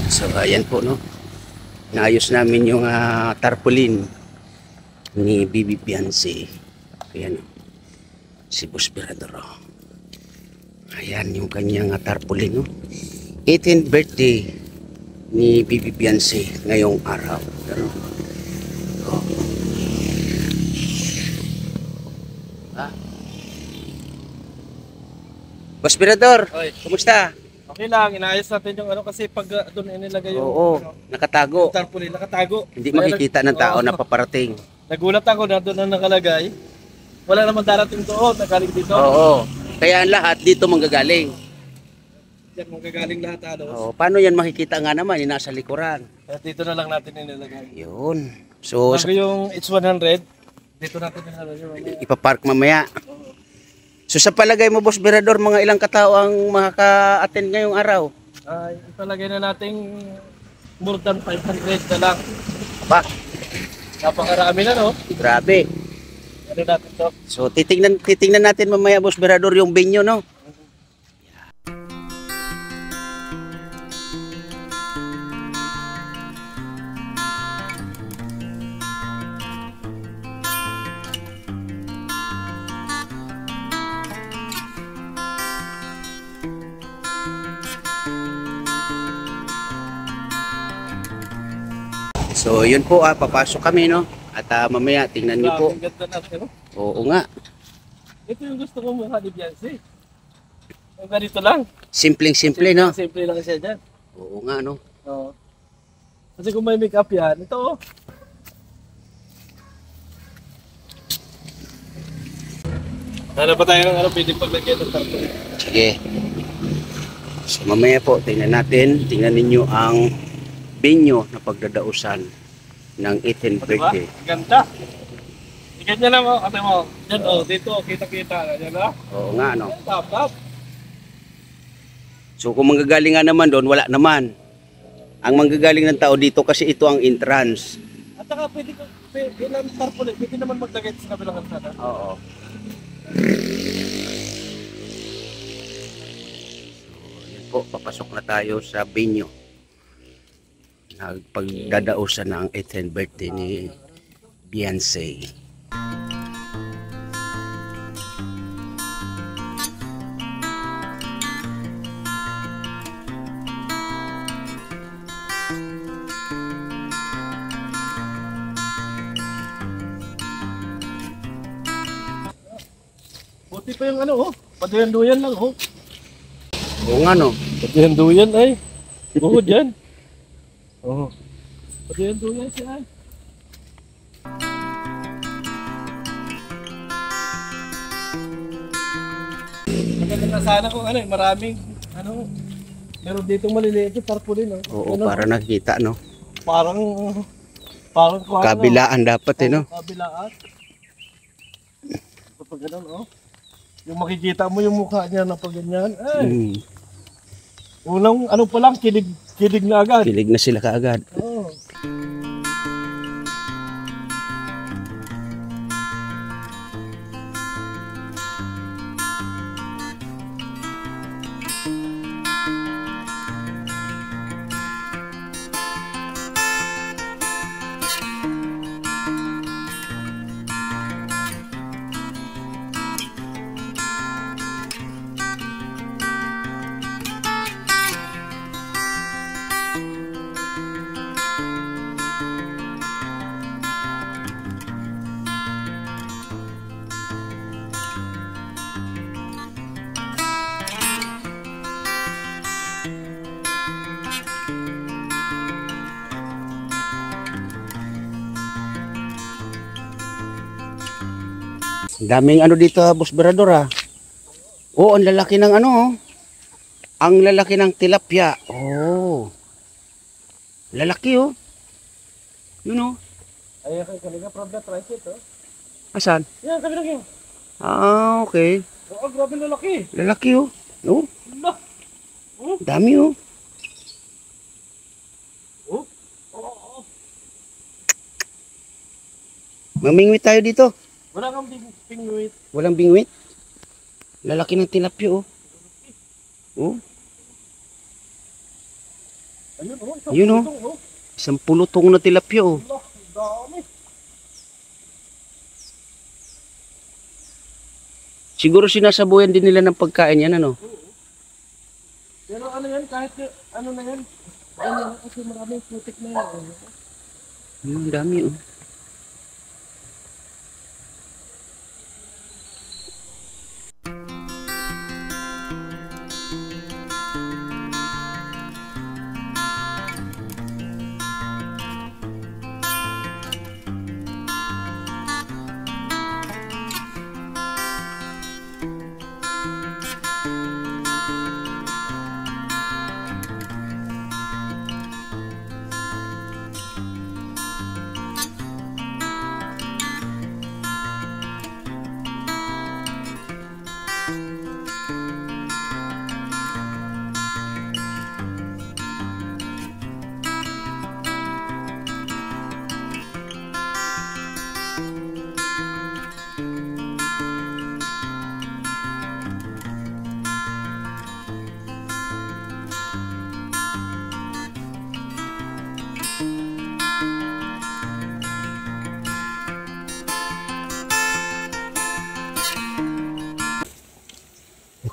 So ayan po, no, naayos namin yung tarpaulin ni Bibi Fiance. Ayan, si Boss Berador, oh. Ayan yung kanyang tarpaulin, no? 18th birthday ni Bibi Fiance ngayong araw. Pero, oh. Boss Berador, kumusta? Okay lang, inaayos natin yung ano kasi pag doon inilagay yung Oo, nakatago. yung tarpaulin, nakatago. Hindi makikita ng tao na paparating. Nagulat ako na doon na nakalagay. Wala naman darating doon, nagaling dito. Oo, kaya ang lahat dito manggagaling. Diyan magagaling lahat ano. Oo, paano yan makikita nga naman, yung nasa likuran. Kaya dito na lang natin inilagay. Yun. So, Bago yung H100, dito natin inilagay. ipapark mamaya. So sa palagay mo, Boss Berador, mga ilang katao ang makaka-attend ngayong araw? Ipalagay na nating more than 500 na lang. Ba, Napakarami na, no? grabe. Ano natin to? So titingnan natin mamaya, Boss Berador, yung venue, no? So yun po, papasok kami, no? At mamaya tingnan niyo po. Ang ganda natin, no? Oo nga. Ito yung gusto ko mukha ni Beyonce. Ang ganito lang. Simpleng-simple, no? Simple lang siya dyan. Oo nga, no? Oo. Kasi kung may make-up yan, ito oh. Ano ba tayo ng ano, pwede paglagyan ng tarpaulin? Sige. So mamaya po, tingnan ninyo ang venue na pagdadausan ng 18th birthday. Diba? Ganda. Ganyan lang oh, ate mo. Yan oh, dito, kita-kita. Yan oh. Oo nga, no? Tap. So kung manggagaling nga naman doon, wala naman. Ang manggagaling ng tao dito kasi ito ang entrance. At saka pwede ng tarpaulin, pwede naman maglagay sa kabilang kalsada. Oo. So yun po, papasok na tayo sa venue. Pagdadausan ng 18th birthday ni Beyonce. Buti pa yung ano oh, paduyan-duyan lang oh. Oo nga, no? Paduyan-duyan ay. Bukod yan. Oo. Paduyan-duyan siya ay. Maganda na sana kung ano, maraming ano, meron ditong maliliit yung tarpaulin oh. Oo, ano, para nakita, no? Parang kung Kabilaan dapat, eh, no? Kabilaan. Kapag ganun oh. Yung makikita mo yung mukha niya na pag ganyan. Eh. Unang ano pa lang, kilig na agad. Kilig na sila kaagad. Oh. Daming ano dito, Boss Berador, ha? Oo, ang lalaki ng ano, oh. Ang lalaki ng tilapia. Oh. Lalaki, oh. Yun, oh. Ay, kanina problem try it oh. Asan? Yan, sabi lang yun. Ah, okay. Oo, grabe lalaki. Lalaki, oh. Oh, Wala. Oh, dami, oh. oh. Oh. Mamingwit tayo dito. Wala kang pingwit. Walang bingwit. Lalaki ng tilapia, oh. Oh. Ayun, oh. Yun, oh. Pulutong, oh. Isang pulutong na tilapia, oh. Allah, dami. Siguro sinasabuyan din nila ng pagkain yan, ano? Pero ano yan, kahit ano na yan, ano, kasi maraming putik na yan. Ang dami, oh.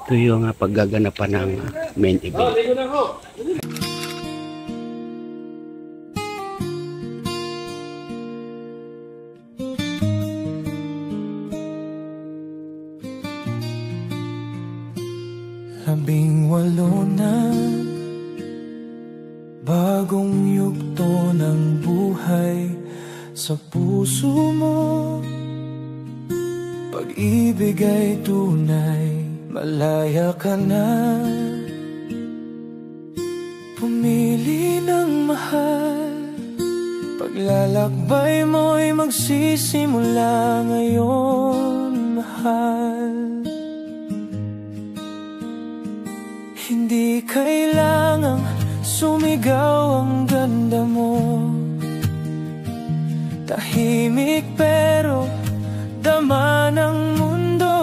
Ito yung paggaganapan ng main event. Ligo na ako. Labing-walo na bagong yugto ng buhay sa puso mo. Pag-ibig ay tunay, malaya ka na. Pumili ng mahal, paglalakbay mo'y magsisimula ngayon, mahal. Hindi kailangang sumigaw ang ganda mo. Tahimik pero dama ng mundo.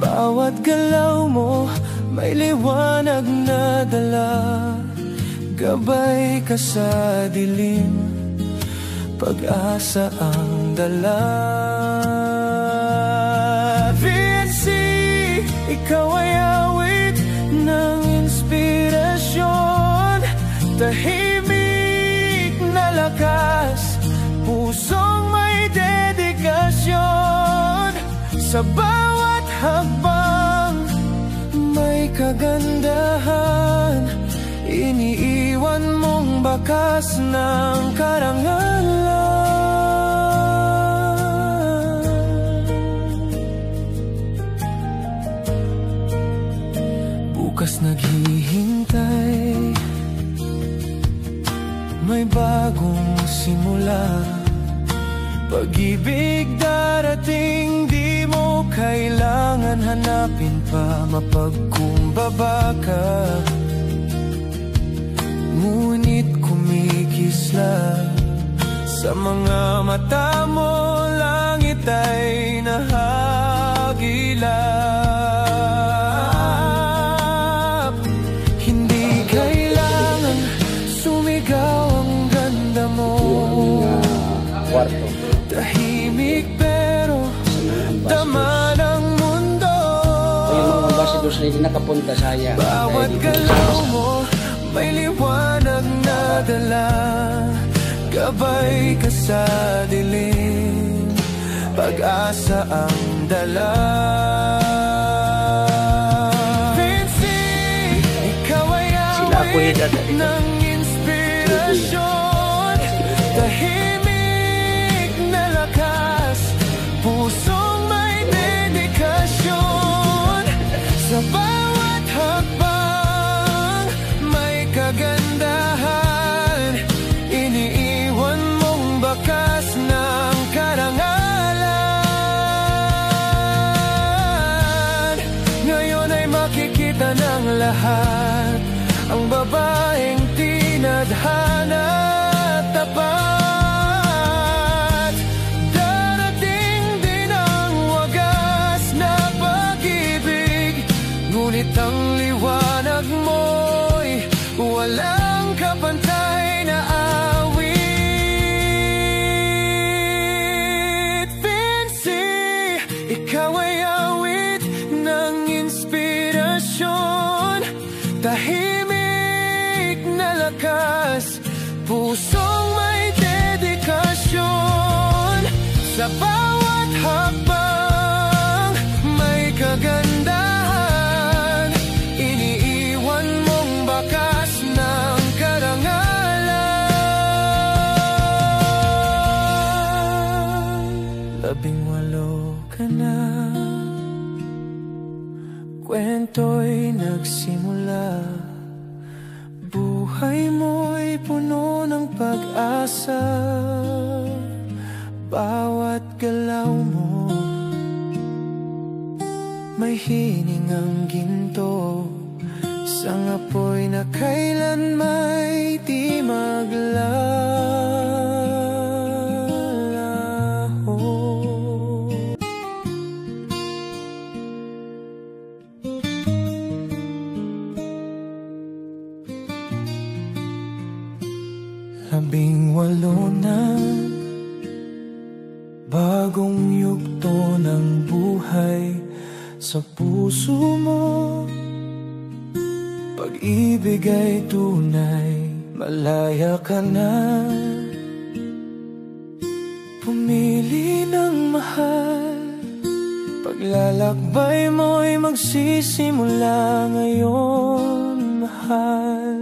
Bawat galaw mo may liwanag na dala. Gabay ka sa dilim, pag-asa ang dala. Ikaw ay awit ng inspirasyon, tahimik na lakas, pusong may dedikasyon. Sa bawat hakbang may kagandahan, iniiwan mong bakas ng karangalan. Bukas naghihintay, may bagong simula. Pag-ibig darating, di mo kailangan hanapin pa, mapagkumbaba ka. Ngunit kumikisla sa mga mata mo, langit ay nahagilap. Kwarto. Tahimik pero dama ng mundo. O yung mga ambassadors na hindi nakapunta saya. Bawat galaw mo may liwanag na dala. Gabay ka sa dilim, pag-asa ang dala. Vinci, ikaw ay awit ng inspirasyon, tahimik na lakas, pusong may dedikasyon. Sa bawat hakbang may kagandahan, iniiwan mong bakas ng karangalan. Ngayon ay makikita ng lahat ang babaeng tinadhana at tapat. Darating din ang wagas na pag-ibig, ngunit tahimik na lakas, pusong may dedikasyon. Sa bawat hakbang may kagandahan, iniiwan mong bakas ng karangalan. 18 ka na, kwento'y nagsimula, buhay mo'y puno ng pag-asa. Bawat galaw mo may hiningang ginto, isang apoy na kailan may di maglalaho. Labing walo na, bagong yugto ng buhay sa puso mo. Pag-ibig ay tunay, malaya ka na. Pumili ng mahal, paglalakbay mo'y magsisimula ngayon, mahal.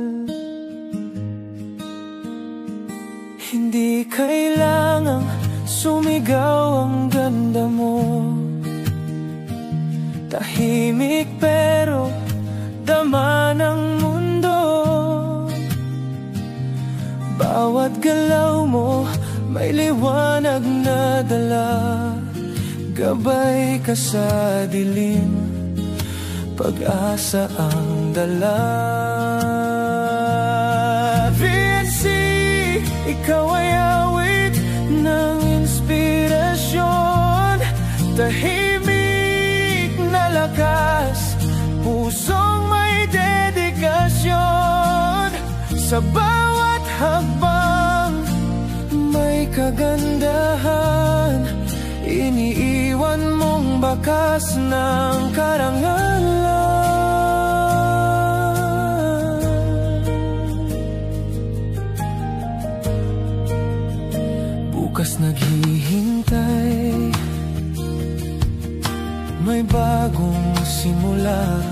Hindi kailangang sumigaw ang ganda mo, tahimik pero dama ng mundo. Bawat galaw mo may liwanag na dala, gabay ka sa dilim, pag-asa ang dala. VNC, ikaw ay awit ng inspirasyon, tahimik na lakas, pusong may dedikasyon. Sa bawat hakbang may kagandahan, iniiwan mong bakas ng karangalan. Bukas naghihintay, may bagong simula.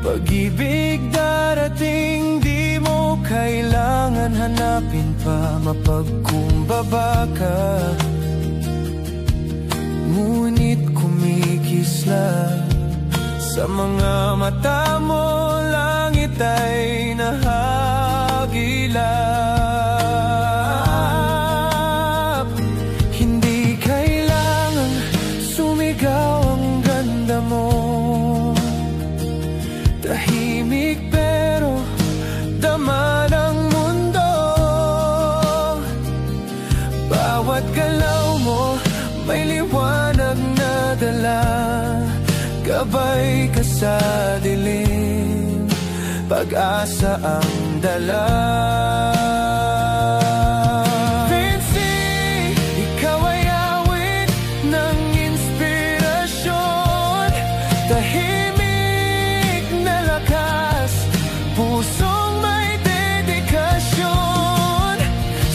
Pag-ibig darating, di mo kailangan hanapin pa, mapagkumbaba ka. Ngunit kumikisla sa mga mata mo, langit ay nahagilap. Hindi kailangan sumigaw ang ganda mo, tahimik pero dama ng mundo. Bawat galaw mo may liwanag na dala, gabay ka sa dilim, pag-asa ang dala. Vinci, ikaw ay awit ng inspirasyon, tahimik na lakas, pusong may dedikasyon.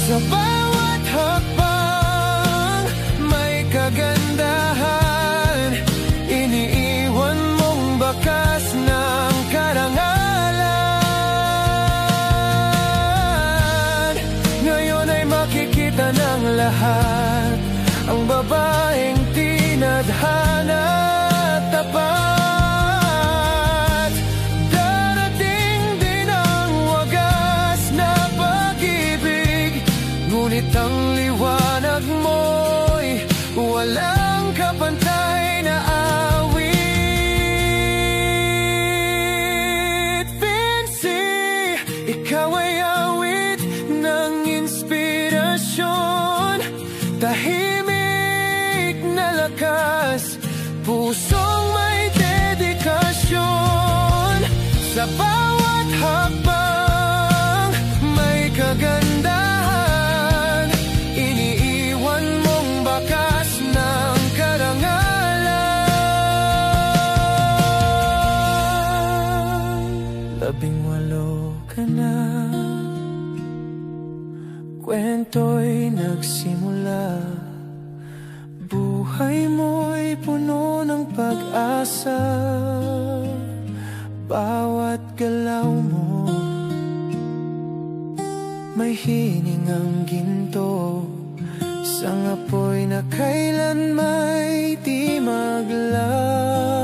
Sa bawat hakbang may kagandahan, iniiwan mong bakas ng karangalan. Ngayon ay makikita ng lahat ang babaeng tinadhana at tapat. Darating din ang wagas na pag-ibig, ngunit ang liwanag mo'y walang kapantay na awit. Vinci, ikaw ay awit ng inspirasyon, tahimik na lakas, pusong may dedikasyon. Sa bawat hakbang may kagandahan, 18 ka na, kwento'y nagsimula. Buhay mo'y puno ng pag-asa. Bawat galaw mo may hiningang ginto, isang apoy na kailan may di maglaw.